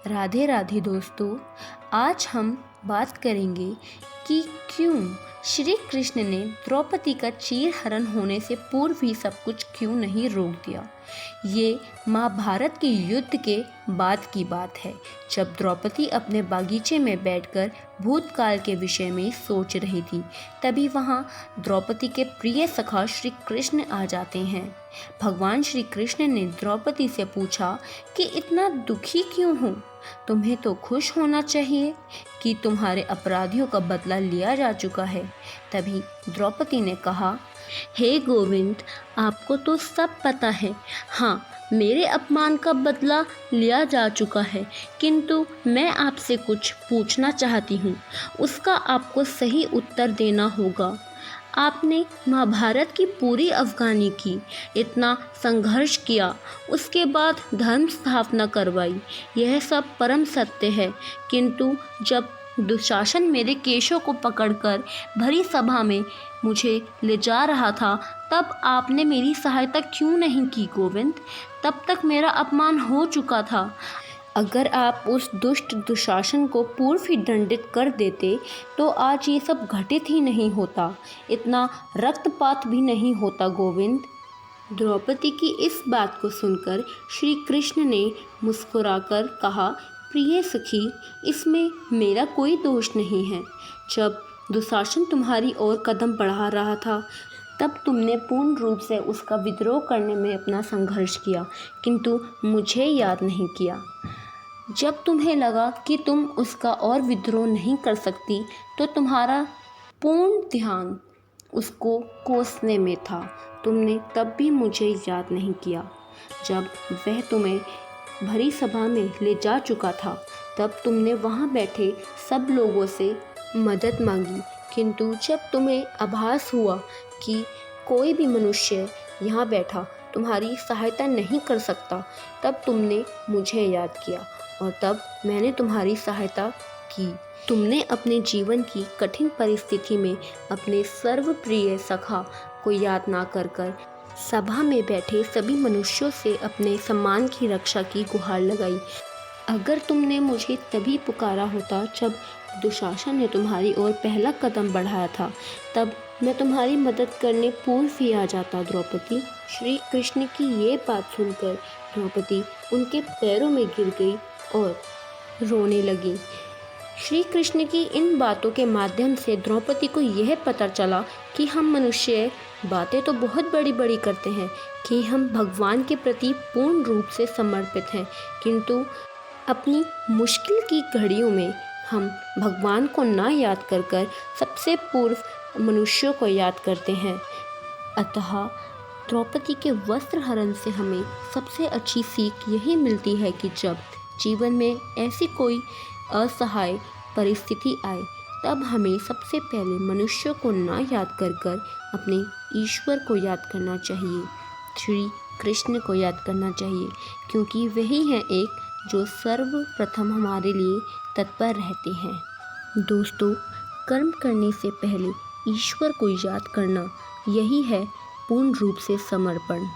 राधे राधे दोस्तों, आज हम बात करेंगे कि क्यों श्री कृष्ण ने द्रौपदी का चीरहरण होने से पूर्व ही सब कुछ क्यों नहीं रोक दिया। ये महाभारत के युद्ध के बाद की बात है, जब द्रौपदी अपने बागीचे में बैठकर भूतकाल के विषय में सोच रही थी। तभी वहाँ द्रौपदी के प्रिय सखा श्री कृष्ण आ जाते हैं। भगवान श्री कृष्ण ने द्रौपदी से पूछा कि इतना दुखी क्यों हो? तुम्हें तो खुश होना चाहिए कि तुम्हारे अपराधियों का बदला लिया जा चुका है। तभी द्रौपदी ने कहा, हे गोविंद, आपको तो सब पता है। हाँ, मेरे अपमान का बदला लिया जा चुका है, किंतु मैं आपसे कुछ पूछना चाहती हूँ। उसका आपको सही उत्तर देना होगा। आपने महाभारत की पूरी अफगानी की, इतना संघर्ष किया, उसके बाद धर्म स्थापना करवाई, यह सब परम सत्य है। किंतु जब दुशासन मेरे केशों को पकड़कर भरी सभा में मुझे ले जा रहा था, तब आपने मेरी सहायता क्यों नहीं की गोविंद? तब तक मेरा अपमान हो चुका था। अगर आप उस दुष्ट दुशासन को पूर्व ही दंडित कर देते तो आज ये सब घटित ही नहीं होता, इतना रक्तपात भी नहीं होता गोविंद। द्रौपदी की इस बात को सुनकर श्री कृष्ण ने मुस्कुराकर कहा, प्रिय सखी, इसमें मेरा कोई दोष नहीं है। जब दुशासन तुम्हारी ओर कदम बढ़ा रहा था, तब तुमने पूर्ण रूप से उसका विद्रोह करने में अपना संघर्ष किया, किंतु मुझे याद नहीं किया। जब तुम्हें लगा कि तुम उसका और विद्रोह नहीं कर सकती, तो तुम्हारा पूर्ण ध्यान उसको कोसने में था। तुमने तब भी मुझे याद नहीं किया। जब वह तुम्हें भरी सभा में ले जा चुका था, तब तुमने वहाँ बैठे सब लोगों से मदद मांगी, किंतु जब तुम्हें आभास हुआ कि कोई भी मनुष्य यहाँ बैठा तुम्हारी सहायता नहीं कर सकता, तब तुमने मुझे याद किया और तब मैंने तुम्हारी सहायता की। तुमने अपने जीवन की कठिन परिस्थिति में अपने सर्वप्रिय सखा को याद ना कर सभा में बैठे सभी मनुष्यों से अपने सम्मान की रक्षा की गुहार लगाई। अगर तुमने मुझे तभी पुकारा होता जब दुशासन ने तुम्हारी ओर पहला कदम बढ़ाया था, तब मैं तुम्हारी मदद करने पूर्व ही आ जाता द्रौपदी। श्री कृष्ण की ये बात सुनकर द्रौपदी उनके पैरों में गिर गई और रोने लगी। श्री कृष्ण की इन बातों के माध्यम से द्रौपदी को यह पता चला कि हम मनुष्य बातें तो बहुत बड़ी बड़ी करते हैं कि हम भगवान के प्रति पूर्ण रूप से समर्पित हैं, किंतु अपनी मुश्किल की घड़ियों में हम भगवान को ना याद कर सबसे पूर्व मनुष्यों को याद करते हैं। अतः द्रौपदी के वस्त्र हरण से हमें सबसे अच्छी सीख यही मिलती है कि जब जीवन में ऐसी कोई असहाय परिस्थिति आए, तब हमें सबसे पहले मनुष्यों को ना याद कर अपने ईश्वर को याद करना चाहिए, श्री कृष्ण को याद करना चाहिए, क्योंकि वही हैं एक जो सर्वप्रथम हमारे लिए तत्पर रहते हैं। दोस्तों, कर्म करने से पहले ईश्वर को याद करना, यही है पूर्ण रूप से समर्पण।